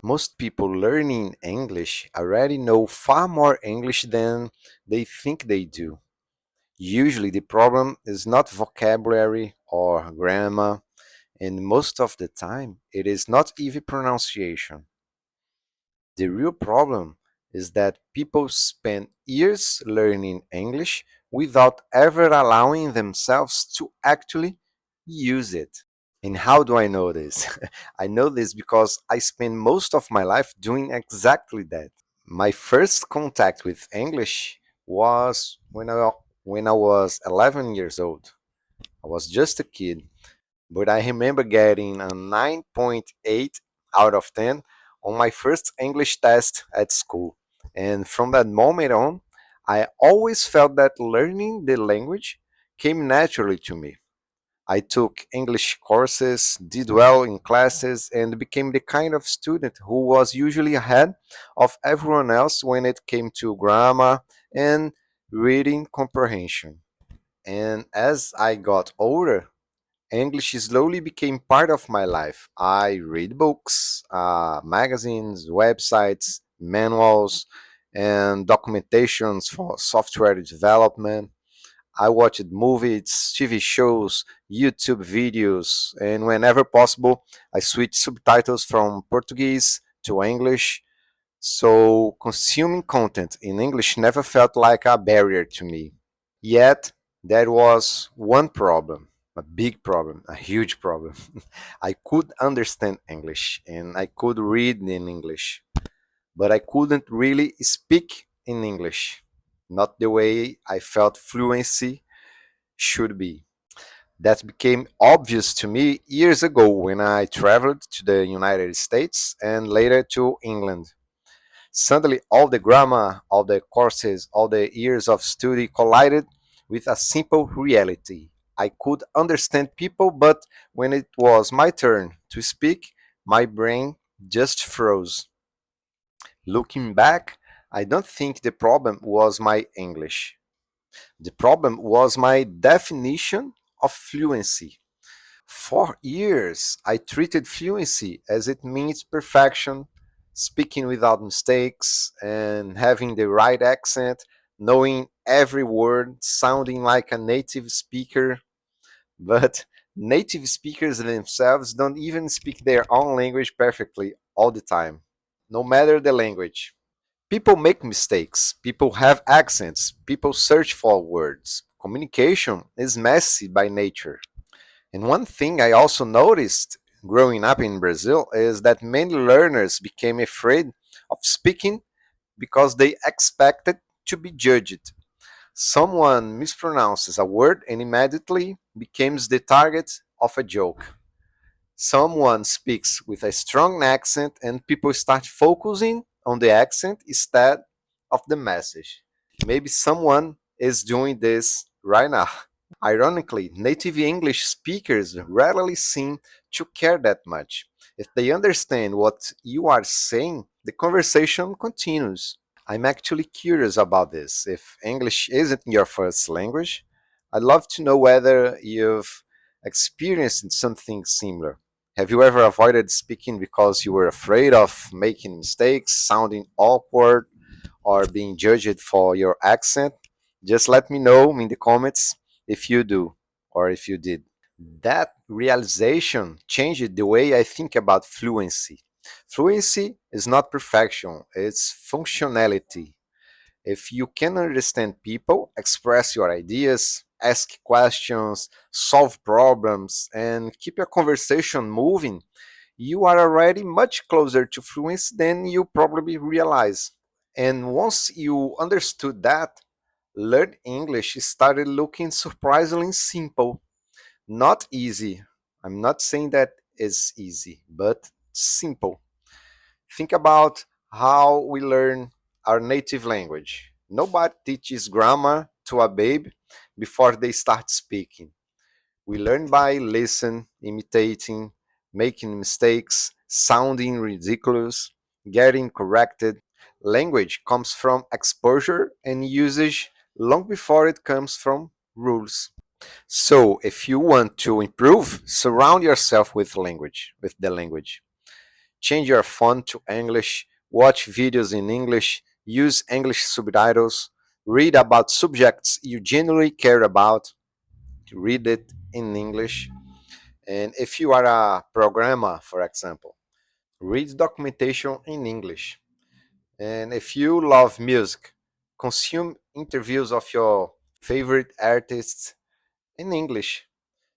Most people learning English already know far more English than they think they do. Usually, the problem is not vocabulary or grammar, and most of the time, it is not even pronunciation. The real problem is that people spend years learning English without ever allowing themselves to actually use it. And how do I know this? I know this because I spent most of my life doing exactly that. My first contact with English was when I was 11 years old. I was just a kid, but I remember getting a 9.8 out of 10 on my first English test at school. And from that moment on, I always felt that learning the language came naturally to me. I took English courses, did well in classes, and became the kind of student who was usually ahead of everyone else when it came to grammar and reading comprehension. And as I got older, English slowly became part of my life. I read books, magazines, websites, manuals, and documentations for software development. I watched movies, TV shows, YouTube videos, and whenever possible, I switched subtitles from Portuguese to English. So consuming content in English never felt like a barrier to me. Yet, there was one problem, a big problem, a huge problem. I could understand English and I could read in English, but I couldn't really speak in English. Not the way I felt fluency should be. That became obvious to me years ago when I traveled to the United States and later to England. Suddenly, all the grammar, all the courses, all the years of study collided with a simple reality. I could understand people, but when it was my turn to speak, my brain just froze. Looking back, I don't think the problem was my English. The problem was my definition of fluency. For years, I treated fluency as it means perfection, speaking without mistakes, and having the right accent, knowing every word, sounding like a native speaker. But native speakers themselves don't even speak their own language perfectly all the time, no matter the language. People make mistakes, people have accents, people search for words. Communication is messy by nature. And one thing I also noticed growing up in Brazil is that many learners became afraid of speaking because they expected to be judged. Someone mispronounces a word and immediately becomes the target of a joke. Someone speaks with a strong accent and people start focusing on the accent instead of the message. Maybe someone is doing this right now. Ironically, native English speakers rarely seem to care that much. If they understand what you are saying, the conversation continues. I'm actually curious about this. If English isn't your first language, I'd love to know whether you've experienced something similar. Have you ever avoided speaking because you were afraid of making mistakes, sounding awkward, or being judged for your accent? Just let me know in the comments if you do or if you did. That realization changed the way I think about fluency. Fluency is not perfection, it's functionality. If you can understand people, express your ideas, ask questions, solve problems, and keep your conversation moving, you are already much closer to fluency than you probably realize. And once you understood that, learn English started looking surprisingly simple. Not easy. I'm not saying that it's easy, but simple. Think about how we learn our native language. Nobody teaches grammar to a babe before they start speaking. We learn by listening, imitating, making mistakes, sounding ridiculous, getting corrected. Language comes from exposure and usage long before it comes from rules. So, if you want to improve, surround yourself with the language. change your phone to English, watch videos in English, use English subtitles, read about subjects you genuinely care about, read it in English. And if you are a programmer, for example, read documentation in English. And if you love music, consume interviews of your favorite artists in English.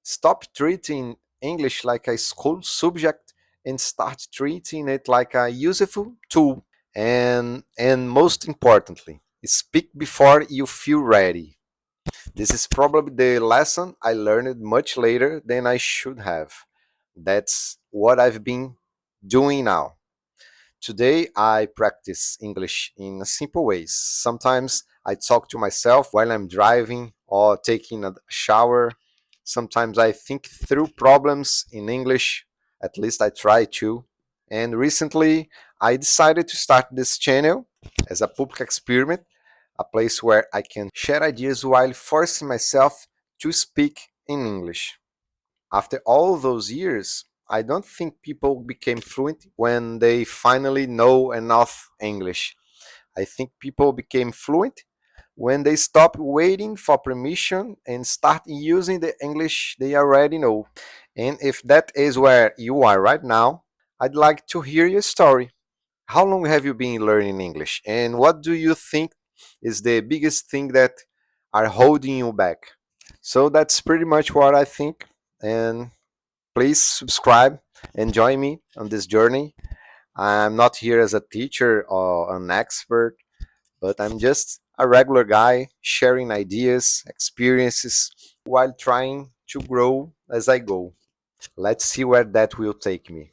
Stop treating English like a school subject and start treating it like a useful tool. And most importantly, speak before you feel ready. This is probably the lesson I learned much later than I should have. That's what I've been doing now. Today, I practice English in simple ways. Sometimes I talk to myself while I'm driving or taking a shower. Sometimes I think through problems in English, at least I try to. And recently, I decided to start this channel as a public experiment, a place where I can share ideas while forcing myself to speak in English. After all those years, I don't think people became fluent when they finally know enough English. I think people became fluent when they stopped waiting for permission and start using the English they already know. And if that is where you are right now, I'd like to hear your story. How long have you been learning English? And what do you think is the biggest thing that are holding you back? So that's pretty much what I think. And please subscribe and join me on this journey. I'm not here as a teacher or an expert, but I'm just a regular guy sharing ideas, experiences while trying to grow as I go. Let's see where that will take me.